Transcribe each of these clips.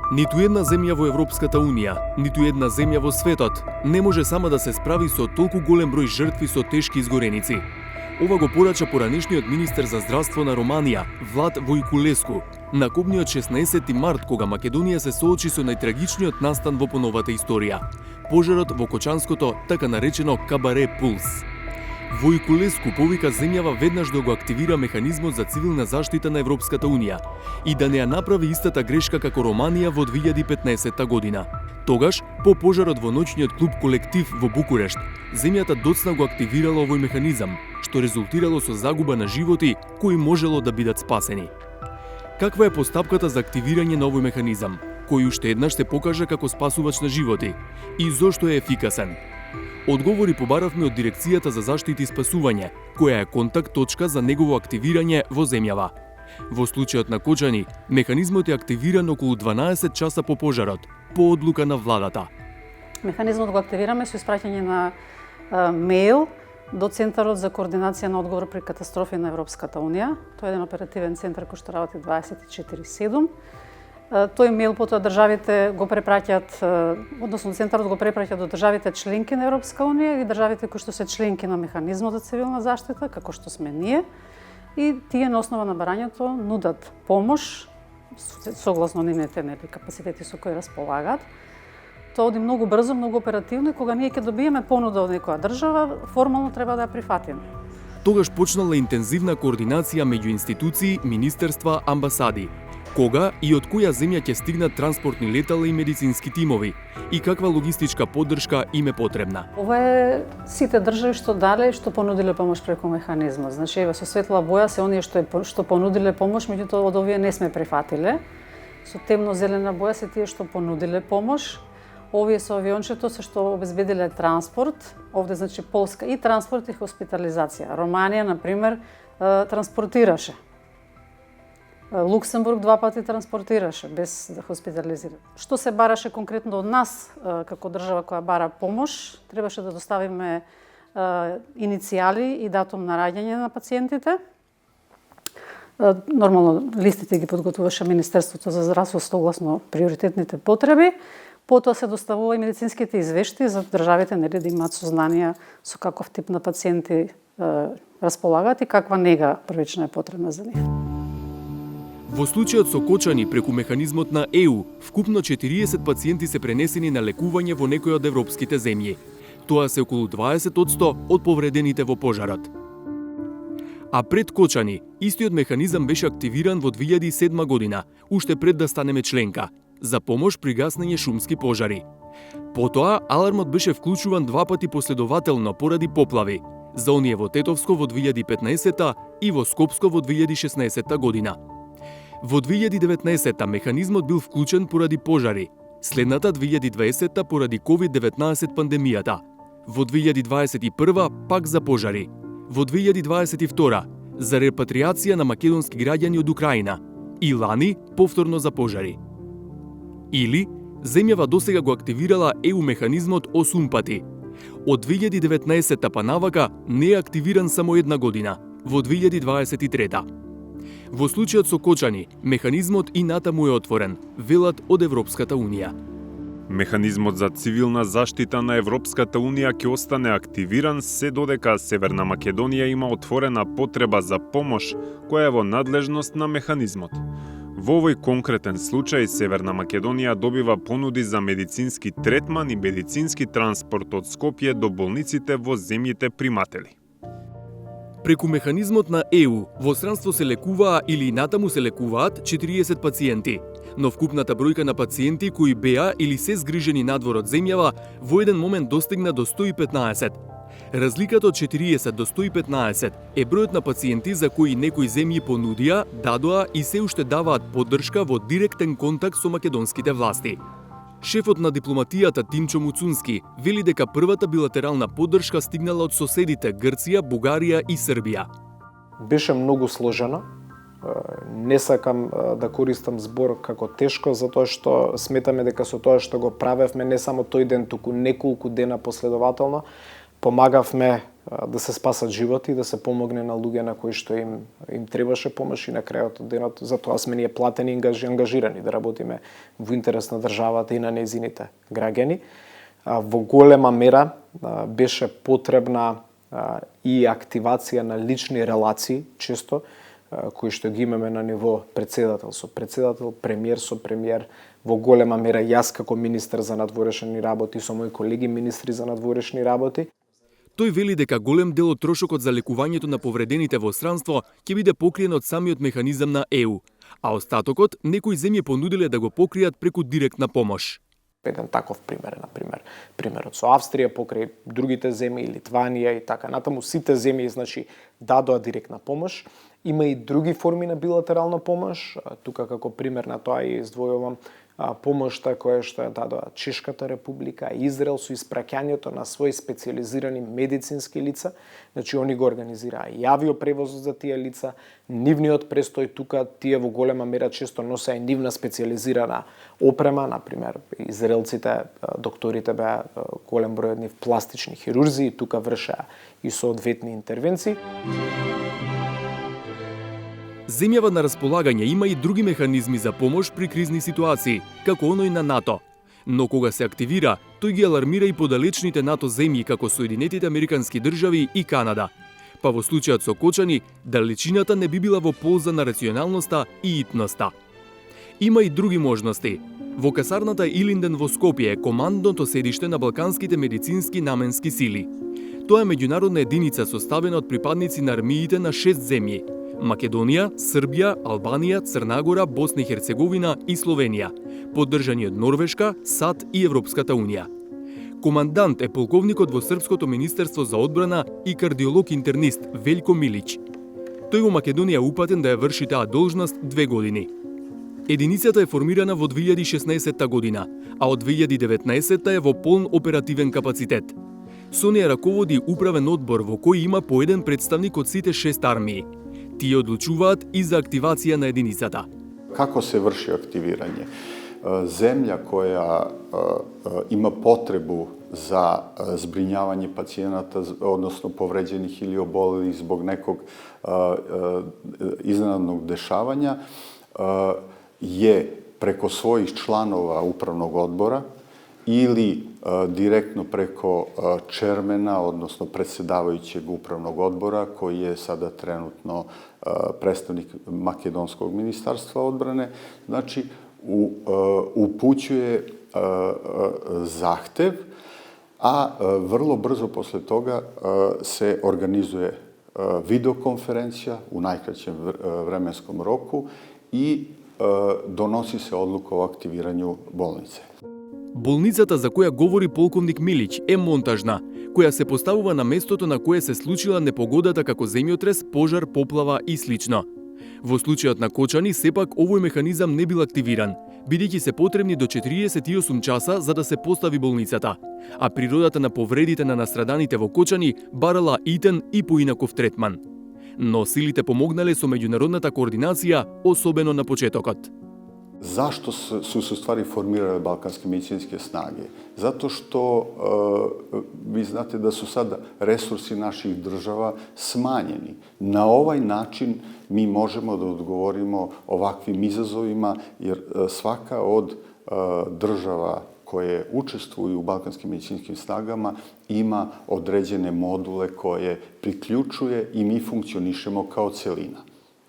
Ниту една земја во Европската Унија, ниту една земја во светот не може сама да се справи со толку голем број жртви со тешки изгореници. Ова го порача поранешниот министер за здравство на Романија, Влад Војкулеску, на кобниот 16 март, кога Македонија се соочи со најтрагичниот настан во поновата историја – пожарот во Кочанското, така наречено Кабаре Пулс. Војкулеску повика земјава веднаш да го активира механизмот за цивилна заштита на Европската Унија и да не ја направи истата грешка како Романија во 2015 година. Тогаш, по пожарот во ноќниот клуб Колектив во Букурешт, земјата доцна го активирала овој механизам, што резултирало со загуба на животи кои можело да бидат спасени. Каква е постапката за активирање на овој механизам, кој уште еднаш се покажа како спасувач на животи, и зошто е ефикасен? Одговори побаравме од Дирекцијата за заштита и спасување, која е контакт точка за негово активирање во земјава. Во случајот на Кочани, механизмот е активиран околу 12 часа по пожарот, по одлука на владата. Механизмот го активираме со испраќање на мејл до Центарот за координација на одговор при катастрофи на Европската Унија. Тоа е еден оперативен центар кој што работи 24/7. Тој мејл потоа државите го препраќаат, односно центарот го препраќа до државите членки на Европска Унија и државите кои што се членки на механизмот за цивилна заштита, како што сме ние, и тие на основа на барањето нудат помош согласно нивните капацитети со кои располагаат. Тоа оди многу брзо, многу оперативно и кога ние ќе добиеме понуда од некоја држава, формално треба да ја прифатиме. Тогаш почнала интензивна координација меѓу институции, министерства, амбасади. Кога и од која земја ќе стигнат транспортни летала и медицински тимови и каква логистичка поддршка им е потребна? Ова е сите држави што дале, што понудиле помош преку механизмот. Значи, еве со светла боја се оние што понудиле помош, меѓутоа од овие не сме прифатиле. Со темно-зелена боја се тие што понудиле помош. Овие со авиончето се што обезбедиле транспорт, овде значи Полска и транспорт и хоспитализација. Романија, например, транспортираше. Луксембург 2 пати транспортираше без да хоспитализира. Што се бараше конкретно од нас како држава која бара помош, требаше да доставиме иницијали и датум на раѓање на пациентите. Нормално листите ги подготвуваше Министерството за здравство согласно приоритетните потреби. Потоа се доставува и медицинските извешти за државите нели да имаат сознанија со каков тип на пациенти располагаат и каква нега првична е потребна за нив. Во случајот со Кочани преку механизмот на ЕУ, вкупно 40 пациенти се пренесени на лекување во некои од европските земји. Тоа се околу 20% од повредените во пожарот. А пред Кочани, истиот механизам беше активиран во 2007 година, уште пред да станеме членка, за помош при гаснење шумски пожари. Потоа, алармот беше вклучуван 2 пати последователно поради поплави, за оние во Тетовско во 2015 и во Скопско во 2016 година. Во 2019 механизмот бил вклучен поради пожари, следната 2020 поради COVID-19 пандемијата, во 2021 пак за пожари, во 2022 за репатриација на македонски граѓани од Украина и лани повторно за пожари. Или, земјава досега го активирала ЕУ механизмот 8 пати. Од 2019 па навака не е активиран само една година, во 2023. Во случајот со Кочани, механизмот и натаму е отворен, велат од Европската Унија. Механизмот за цивилна заштита на Европската Унија ќе остане активиран се додека Северна Македонија има отворена потреба за помош која е во надлежност на механизмот. Во овој конкретен случај Северна Македонија добива понуди за медицински третман и медицински транспорт од Скопје до болниците во земјите приматели. Преку механизмот на ЕУ во странство се лекуваа или натаму се лекуваат 40 пациенти, но вкупната бројка на пациенти кои беа или се згрижени надвор од земјава во еден момент достигна до 115. Разликата од 40 до 115 е бројот на пациенти за кои некои земји понудија, дадоа и се уште даваат поддршка во директен контакт со македонските власти. Шефот на дипломатијата Тимчо Муцунски вели дека првата билатерална поддршка стигнала од соседите Грција, Бугарија и Србија. Беше многу сложено. Не сакам да користам збор како тешко, затоа што сметаме дека со тоа што го правевме не само тој ден, туку неколку дена последователно, помагавме да се спасат животи и да се помогне на луѓе на кои што им требаше помош и на крајот од денот затоа сме ние платени и ангажирани да работиме во интерес на државата и на нејзините граѓани. Во голема мера беше потребна и активација на лични релации, често, кои што ги имаме на ниво председател со председател, премиер со премиер, во голема мера јас како министер за надворешни работи со мои колеги министри за надворешни работи. Тој вели дека голем дел од трошокот за лекувањето на повредените во странство ќе биде покриен од самиот механизам на ЕУ, а остатокот некои земји понудиле да го покријат преку директна помош. Еден таков пример е, например, примерот со Австрија покрај другите земји, Литванија и така натаму, сите земји, значи, дадоа директна помош. Има и други форми на билатерална помош. Тука како пример на тоа ја издвојувам помошта која што ја дадоа Чешката република, Израел со испраќањето на своји специјализирани медицински лица. Значи, они го организираа и авиопревозот за тие лица, нивниот престој тука, тие во голема мера често носеа и нивна специјализирана опрема, например, израелците, докторите беа голем број од нив пластични хирурзи и тука вршеа и соодветни интервенции. Земјава на располагање има и други механизми за помош при кризни ситуации, како оној на НАТО. Но кога се активира, тој ги алармира и подалечните НАТО земји како Соединетите Американски држави и Канада. Па во случајот со Кочани, далечината не би била во полза на рационалноста и итноста. Има и други можности. Во касарната Илинден во Скопје е командното седиште на Балканските медицински наменски сили. Тоа е меѓународна единица составена од припадници на армиите на 6 земји: Македонија, Србија, Албанија, Црна Гора, Босна и Херцеговина и Словенија, поддржани од Норвешка, САД и Европската Унија. Командант е полковникот во Српското министерство за одбрана и кардиолог-интернист Велјко Милич. Тој во Македонија упатен да ја врши таа должност 2 години. Единицата е формирана во 2016 година, а од 2019 е во полн оперативен капацитет. Со неја раководи управен одбор во кој има по еден представник од сите 6 армии. Тие одлучуваат и за активација на единицата. Како се врши активирање? Земја која има потребу за збринјавање пациената, односно повреđenih или оболелih због неког изненадног дешавања, je preko svojih članova upravnog odbora ili direktno preko čermena, odnosno predsjedavajućeg upravnog odbora, koji je sada trenutno predstavnik Makedonskog ministarstva odbrane, znači upućuje zahtev, a vrlo brzo posle toga se organizuje videokonferencija u najkraćem vremenskom roku i доноси се одлука о активирању болнице. Болницата за која говори полковник Милич е монтажна, која се поставува на местото на кое се случила непогодата како земјотрес, пожар, поплава и слично. Во случајот на Кочани, сепак овој механизам не бил активиран, бидејќи се потребни до 48 часа за да се постави болницата, а природата на повредите на настраданите во Кочани барала итен и поинаков третман. Но силите помогнале со меѓународната координација, особено на почетокот. Zašto su se u stvari formirale balkanske medicinske snage? Zato što vi znate da su sada resursi naših država smanjeni. Na ovaj način mi možemo da odgovorimo ovakvim izazovima, jer svaka od država koje učestvuju u balkanskim medicinskim snagama ima određene module koje priključuje i mi funkcionišemo kao celina.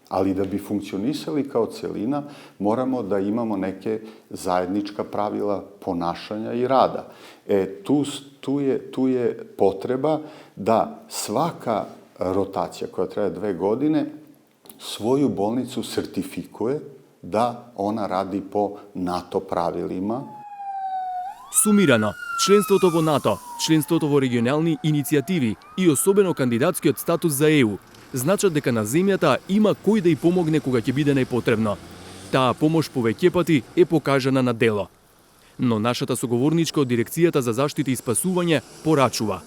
Ali da bi funkcionisali kao celina, moramo da imamo neke zajednička pravila ponašanja i rada. Tu je potreba da svaka rotacija koja traje 2 godine svoju bolnicu sertifikuje da ona radi po NATO pravilima. Сумирано, членството во НАТО, членството во регионални иницијативи и особено кандидатскиот статус за ЕУ значат дека на земјата има кој да ја помогне кога ќе биде најпотребно. Таа помош повеќе пати е покажана на дело. Но нашата соговорничка од Дирекцијата за заштита и спасување порачува.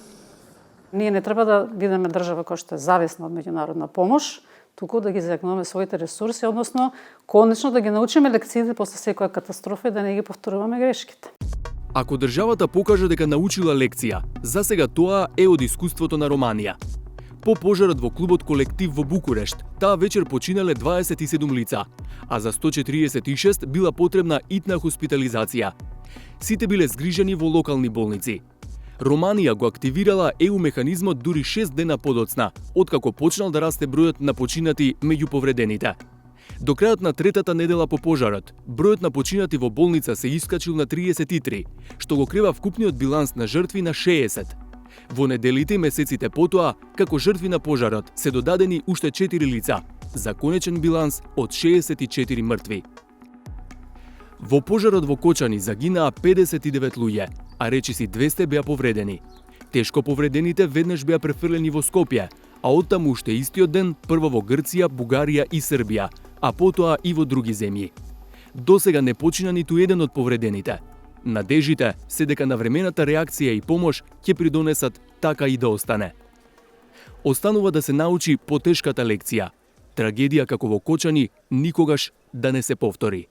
Ние не треба да бидеме држава која што е зависна од меѓународна помош, туку да ги зајакнуваме своите ресурси, односно конечно да ги научиме лекциите после секоја катастрофа и да не ги повторуваме грешките. Ако државата покаже дека научила лекција, засега тоа е од искуството на Романија. По пожарот во клубот Колектив во Букурешт, таа вечер починале 27 лица, а за 146 била потребна итна хоспитализација. Сите биле згрижени во локални болници. Романија го активирала ЕУ механизмот дури 6 дена подоцна, откако почнал да расте бројот на починати меѓу повредените. До крајот на третата недела по пожарот, бројот на починати во болница се искачил на 33, што го крива вкупниот биланс на жртви на 60. Во неделите и месеците потоа, како жртви на пожарот, се додадени уште 4 лица, за конечен биланс од 64 мртви. Во пожарот во Кочани загинаа 59 луѓе, а речиси 200 беа повредени. Тешко повредените веднаш беа префрлени во Скопје, а оттаму уште истиот ден прво во Грција, Бугарија и Србија, а потоа и во други земји. Досега не почина ниту еден од повредените. Надежите се дека навремената реакција и помош ќе придонесат така и да остане. Останува да се научи потешката лекција. Трагедија како во Кочани никогаш да не се повтори.